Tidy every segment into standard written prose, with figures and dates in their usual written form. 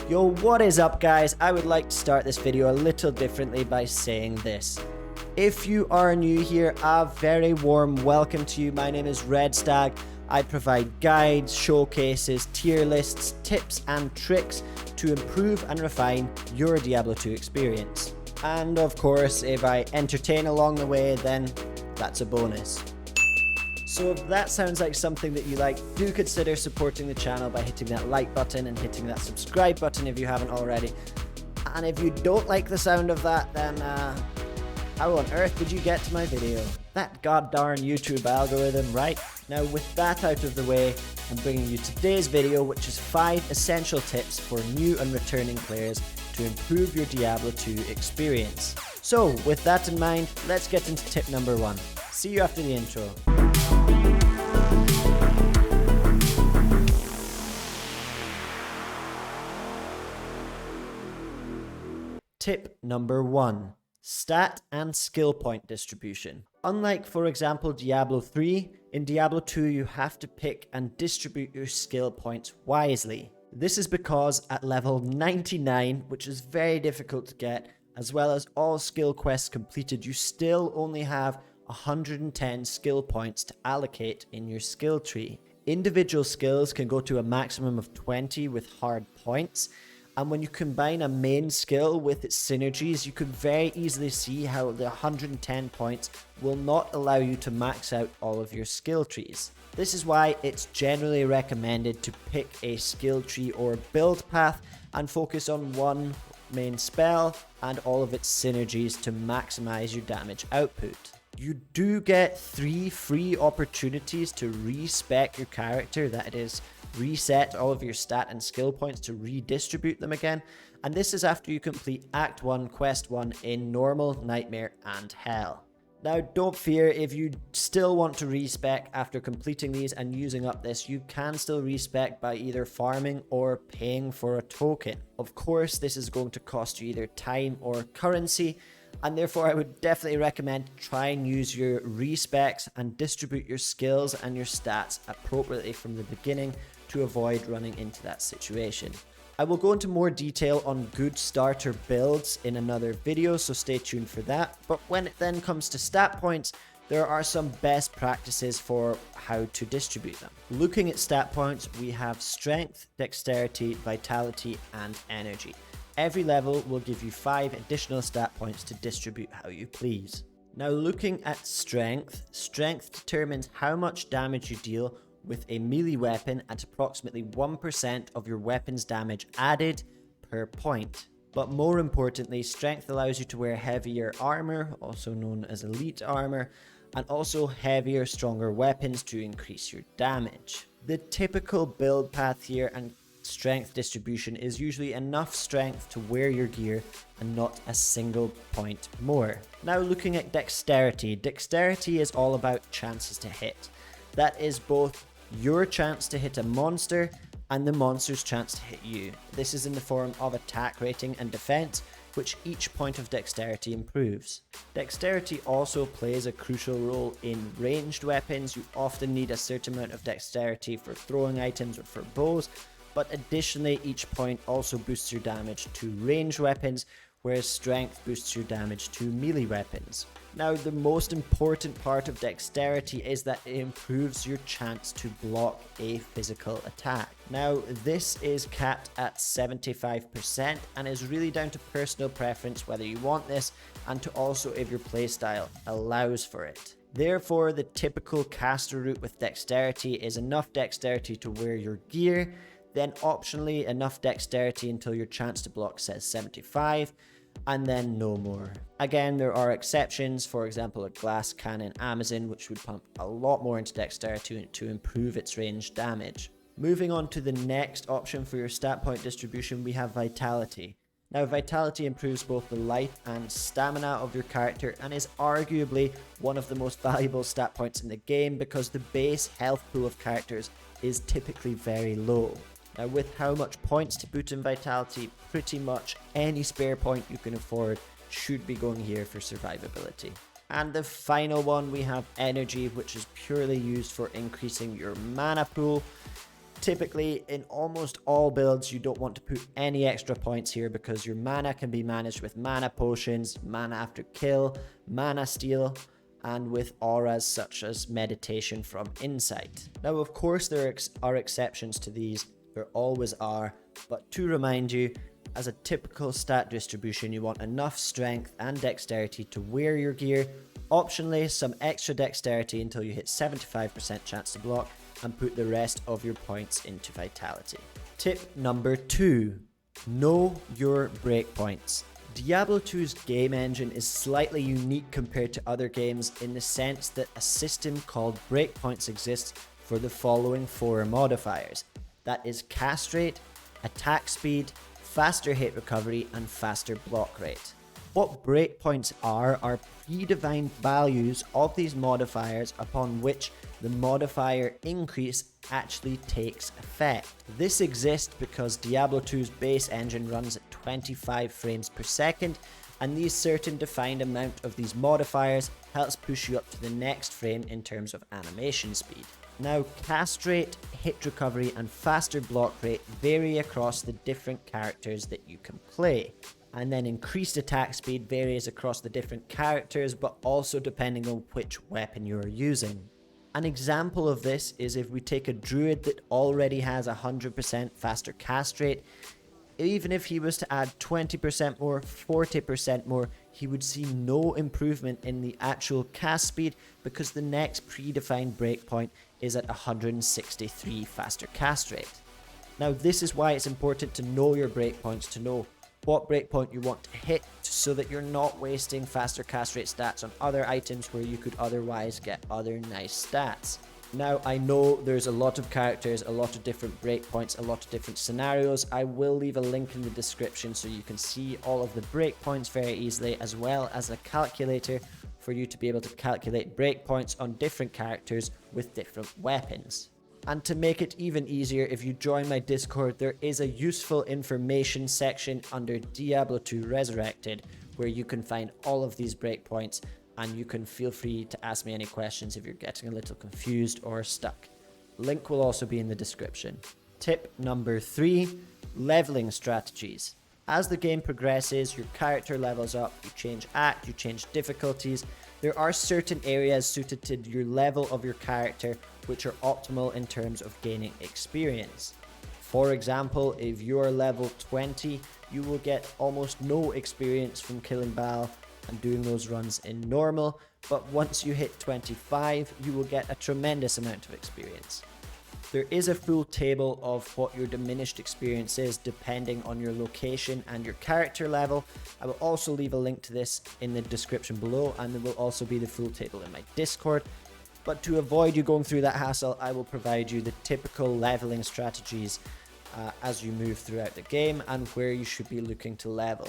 Yo, what is up guys? I would like to start this video a little differently by saying this. If you are new here, a very warm welcome to you. My name is redstagg. I provide guides, showcases, tier lists, tips and tricks to improve and refine your Diablo 2 experience. And of course, if I entertain along the way, then that's a bonus. So if that sounds like something that you like, do consider supporting the channel by hitting that like button and hitting that subscribe button if you haven't already. And if you don't like the sound of that, then how on earth did you get to my video? That goddarn YouTube algorithm, right? Now with that out of the way, I'm bringing you today's video, which is 5 essential tips for new and returning players to improve your Diablo 2 experience. So with that in mind, let's get into tip number 1. See you after the intro. Tip number 1. Stat and skill point distribution. Unlike, for example, Diablo 3, in Diablo 2 you have to pick and distribute your skill points wisely. This is because at level 99, which is very difficult to get, as well as all skill quests completed, you still only have 110 skill points to allocate in your skill tree. Individual skills can go to a maximum of 20 with hard points. And when you combine a main skill with its synergies, you can very easily see how the 110 points will not allow you to max out all of your skill trees. This is why it's generally recommended to pick a skill tree or build path and focus on one main spell and all of its synergies to maximize your damage output. You do get 3 free opportunities to respec your character, that is, reset all of your stat and skill points to redistribute them again, and this is after you complete Act 1, Quest 1 in Normal, Nightmare and Hell. Now don't fear, if you still want to respec after completing these and using up this, you can still respec by either farming or paying for a token. Of course, this is going to cost you either time or currency, and therefore I would definitely recommend try and use your respecs and distribute your skills and your stats appropriately from the beginning to avoid running into that situation. I will go into more detail on good starter builds in another video, so stay tuned for that. But when it then comes to stat points, there are some best practices for how to distribute them. Looking at stat points, we have strength, dexterity, vitality, and energy. Every level will give you 5 additional stat points to distribute how you please. Now looking at strength, strength determines how much damage you deal with a melee weapon at approximately 1% of your weapon's damage added per point. But more importantly, strength allows you to wear heavier armor, also known as elite armor, and also heavier, stronger weapons to increase your damage. The typical build path here and strength distribution is usually enough strength to wear your gear and not a single point more. Now looking at dexterity. Dexterity is all about chances to hit. That is both your chance to hit a monster and the monster's chance to hit you. This is in the form of attack rating and defense, which each point of dexterity improves. Dexterity also plays a crucial role in ranged weapons. You often need a certain amount of dexterity for throwing items or for bows, but additionally each point also boosts your damage to ranged weapons, whereas strength boosts your damage to melee weapons. Now the most important part of dexterity is that it improves your chance to block a physical attack. Now this is capped at 75% and is really down to personal preference whether you want this, and to also if your playstyle allows for it. Therefore, the typical caster route with dexterity is enough dexterity to wear your gear, then optionally enough dexterity until your chance to block says 75, and then no more. Again, there are exceptions, for example a glass cannon Amazon, which would pump a lot more into dexterity to improve its range damage. Moving on to the next option for your stat point distribution, we have vitality. Now vitality improves both the life and stamina of your character and is arguably one of the most valuable stat points in the game because the base health pool of characters is typically very low. Now with how much points to put in vitality, pretty much any spare point you can afford should be going here for survivability. And the final one, we have energy, which is purely used for increasing your mana pool. Typically, in almost all builds, you don't want to put any extra points here because your mana can be managed with mana potions, mana after kill, mana steal, and with auras such as meditation from insight. Now, of course, there are exceptions to these, there always are, but to remind you, as a typical stat distribution, you want enough strength and dexterity to wear your gear, optionally some extra dexterity until you hit 75% chance to block, and put the rest of your points into vitality. Tip number 2, know your breakpoints. Diablo 2's game engine is slightly unique compared to other games in the sense that a system called breakpoints exists for the following 4 modifiers. That is cast rate, attack speed, faster hit recovery, and faster block rate. What breakpoints are predefined values of these modifiers upon which the modifier increase actually takes effect. This exists because Diablo 2's base engine runs at 25 frames per second, and these certain defined amount of these modifiers helps push you up to the next frame in terms of animation speed. Now, cast rate, hit recovery, and faster block rate vary across the different characters that you can play. And then increased attack speed varies across the different characters, but also depending on which weapon you are using. An example of this is if we take a druid that already has 100% faster cast rate, even if he was to add 20% more, 40% more, he would see no improvement in the actual cast speed because the next predefined breakpoint is at 163 faster cast rate. Now, this is why it's important to know your breakpoints, to know what breakpoint you want to hit so that you're not wasting faster cast rate stats on other items where you could otherwise get other nice stats. Now, I know there's a lot of characters, a lot of different breakpoints, a lot of different scenarios. I will leave a link in the description so you can see all of the breakpoints very easily, as well as a calculator for you to be able to calculate breakpoints on different characters with different weapons. And to make it even easier, if you join my Discord, there is a useful information section under Diablo 2 Resurrected where you can find all of these breakpoints, and you can feel free to ask me any questions if you're getting a little confused or stuck. Link will also be in the description. Tip number 3, leveling strategies. As the game progresses, your character levels up, you change act, you change difficulties. There are certain areas suited to your level of your character which are optimal in terms of gaining experience. For example, if you're level 20, you will get almost no experience from killing Baal and doing those runs in normal, but once you hit 25, you will get a tremendous amount of experience. There is a full table of what your diminished experience is depending on your location and your character level. I will also leave a link to this in the description below, and there will also be the full table in my Discord. But to avoid you going through that hassle, I will provide you the typical leveling strategies as you move throughout the game and where you should be looking to level.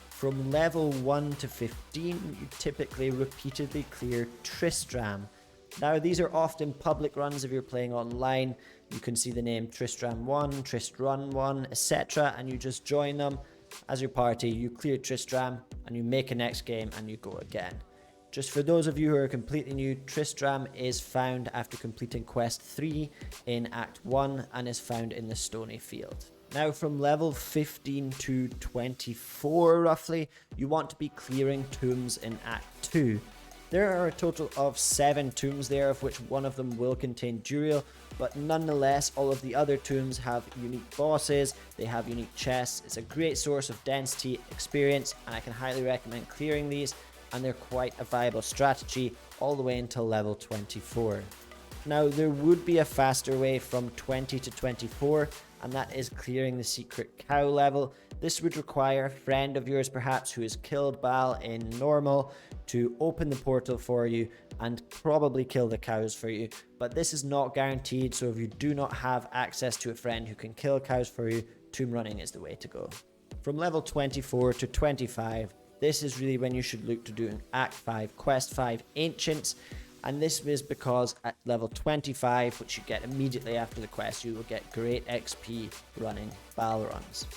From level 1 to 15, you typically repeatedly clear Tristram. Now, these are often public runs if you're playing online. You can see the name Tristram 1, Tristrun 1, etc. and you just join them as your party. You clear Tristram and you make a next game and you go again. Just for those of you who are completely new, Tristram is found after completing Quest 3 in Act 1 and is found in the Stony Field. Now, from level 15 to 24 roughly, you want to be clearing tombs in Act 2. There are a total of 7 tombs there, of which one of them will contain Duriel, but nonetheless, all of the other tombs have unique bosses, they have unique chests. It's a great source of density, experience, and I can highly recommend clearing these, and they're quite a viable strategy all the way until level 24. Now, there would be a faster way from 20 to 24, and that is clearing the secret cow level. This would require a friend of yours perhaps who has killed Baal in normal to open the portal for you and probably kill the cows for you, but this is not guaranteed, so if you do not have access to a friend who can kill cows for you, tomb running is the way to go. From level 24 to 25, this is really when you should look to do an Act 5, Quest 5 Ancients, and this is because at level 25, which you get immediately after the quest, you will get great XP running Baal runs.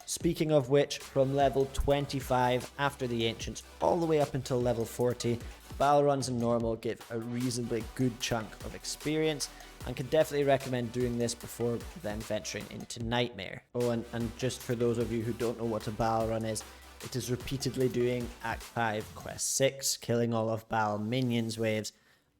Speaking of which, from level 25 after the Ancients all the way up until level 40, Baal runs in normal give a reasonably good chunk of experience, and can definitely recommend doing this before then venturing into Nightmare. Oh, and just for those of you who don't know what a Baal run is, it is repeatedly doing Act 5, Quest 6, killing all of Baal minions waves,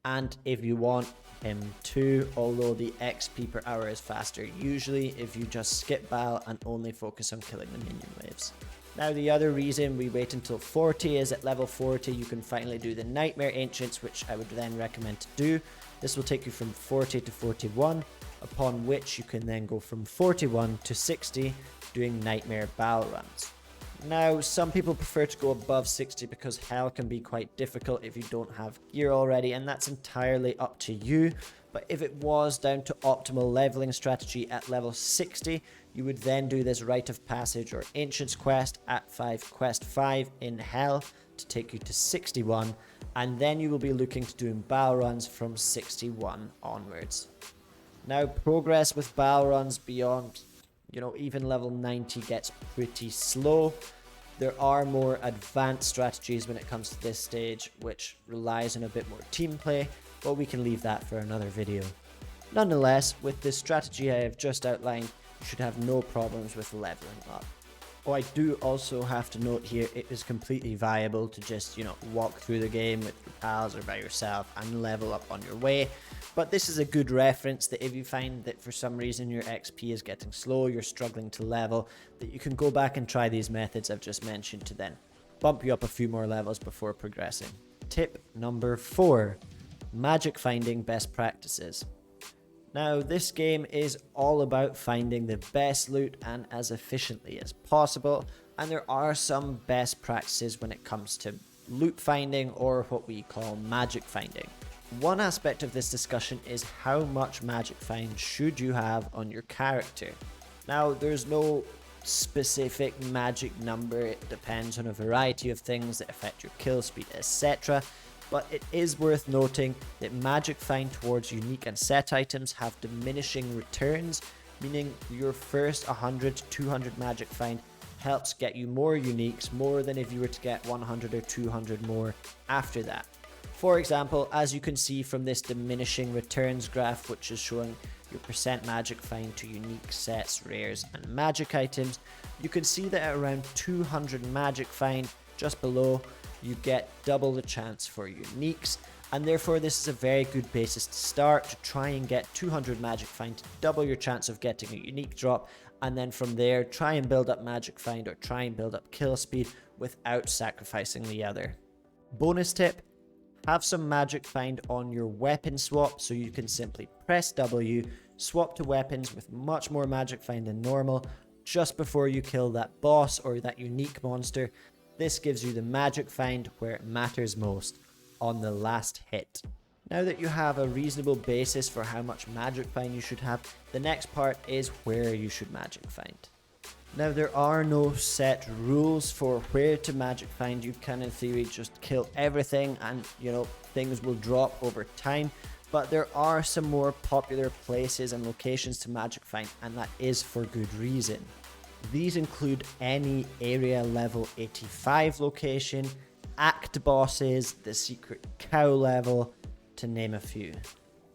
and if you want him too, although the XP per hour is faster usually if you just skip Baal and only focus on killing the minion waves. Now the other reason we wait until 40 is at level 40 you can finally do the Nightmare Ancients, which I would then recommend to do. This will take you from 40 to 41, upon which you can then go from 41 to 60 doing Nightmare Baal runs. Now, some people prefer to go above 60 because hell can be quite difficult if you don't have gear already, and that's entirely up to you. But if it was down to optimal leveling strategy at level 60, you would then do this Rite of Passage or Ancients quest at 5 Quest 5 in hell to take you to 61, and then you will be looking to doing Baal runs from 61 onwards. Now, progress with Baal runs beyond even level 90 gets pretty slow. There are more advanced strategies when it comes to this stage, which relies on a bit more team play, but we can leave that for another video. Nonetheless, with this strategy I have just outlined, you should have no problems with leveling up. Oh, I do also have to note here, it is completely viable to just, walk through the game with your pals or by yourself and level up on your way. But this is a good reference that if you find that for some reason your XP is getting slow, you're struggling to level, that you can go back and try these methods I've just mentioned to then bump you up a few more levels before progressing. Tip number 4, magic finding best practices. Now, this game is all about finding the best loot and as efficiently as possible, and there are some best practices when it comes to loot finding or what we call magic finding. One aspect of this discussion is how much magic find should you have on your character. Now, there's no specific magic number, it depends on a variety of things that affect your kill speed, etc. But it is worth noting that magic find towards unique and set items have diminishing returns, meaning your first 100 to 200 magic find helps get you more uniques, more than if you were to get 100 or 200 more after that. For example, as you can see from this diminishing returns graph, which is showing your percent magic find to unique sets, rares, and magic items, you can see that at around 200 magic find, just below, you get double the chance for uniques, and therefore this is a very good basis to start to try and get 200 magic find to double your chance of getting a unique drop, and then from there try and build up magic find or try and build up kill speed without sacrificing the other. Bonus tip, have some magic find on your weapon swap, so you can simply press W, swap to weapons with much more magic find than normal just before you kill that boss or that unique monster. This gives you the magic find where it matters most, on the last hit. Now that you have a reasonable basis for how much magic find you should have, the next part is where you should magic find. Now, there are no set rules for where to magic find. You can in theory just kill everything and things will drop over time, but there are some more popular places and locations to magic find, and that is for good reason. These include any area level 85 location, act bosses, the secret cow level, to name a few.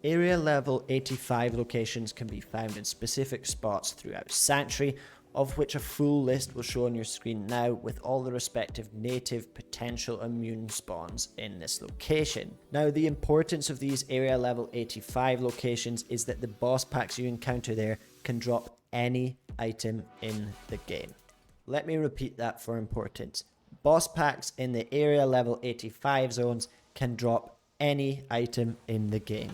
Area level 85 locations can be found in specific spots throughout Sanctuary, of which a full list will show on your screen now with all the respective native potential immune spawns in this location. Now, the importance of these area level 85 locations is that the boss packs you encounter there can drop any item in the game. Let me repeat that for importance. Boss packs in the area level 85 zones can drop any item in the game,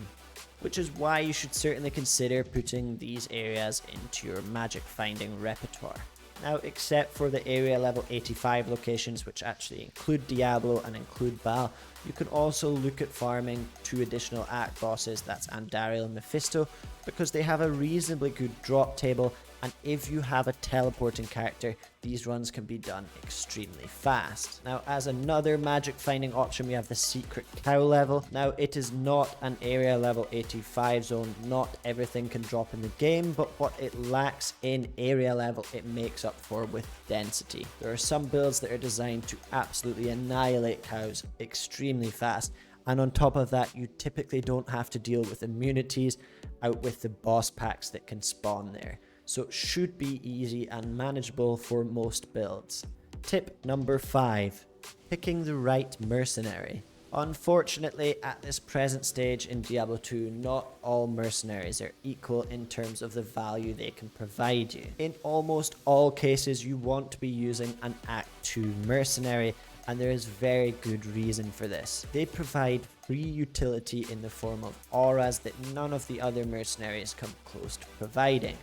which is why you should certainly consider putting these areas into your magic finding repertoire. Now, except for the area level 85 locations, which actually include Diablo and include Baal, you can also look at farming 2 additional act bosses, that's Andariel and Mephisto, because they have a reasonably good drop table, and if you have a teleporting character, these runs can be done extremely fast. Now, as another magic finding option, we have the secret cow level. Now, it is not an area level 85 zone, not everything can drop in the game, but what it lacks in area level, it makes up for with density. There are some builds that are designed to absolutely annihilate cows extremely fast, And on top of that, you typically don't have to deal with immunities out with the boss packs that can spawn there. So it should be easy and manageable for most builds. Tip number 5, picking the right mercenary. Unfortunately, at this present stage in Diablo 2, not all mercenaries are equal in terms of the value they can provide you. In almost all cases, you want to be using an Act 2 mercenary, and there is very good reason for this. They provide free utility in the form of auras that none of the other mercenaries come close to providing.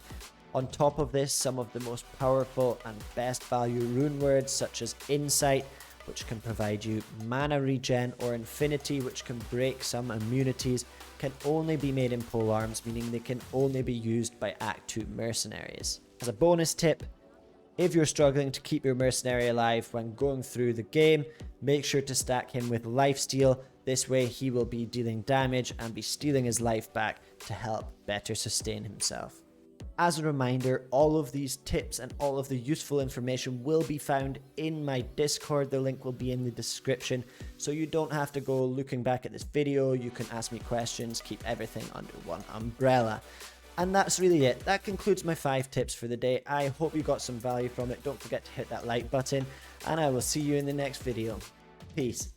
On top of this, some of the most powerful and best value rune words such as Insight, which can provide you mana regen, or Infinity, which can break some immunities, can only be made in polearms, meaning they can only be used by Act 2 mercenaries. As a bonus tip, if you're struggling to keep your mercenary alive when going through the game, make sure to stack him with lifesteal. This way he will be dealing damage and be stealing his life back to help better sustain himself. As a reminder, all of these tips and all of the useful information will be found in my Discord. The link will be in the description, so you don't have to go looking back at this video. You can ask me questions, keep everything under one umbrella. And that's really it. That concludes my 5 tips for the day. I hope you got some value from it. Don't forget to hit that like button, and I will see you in the next video. Peace.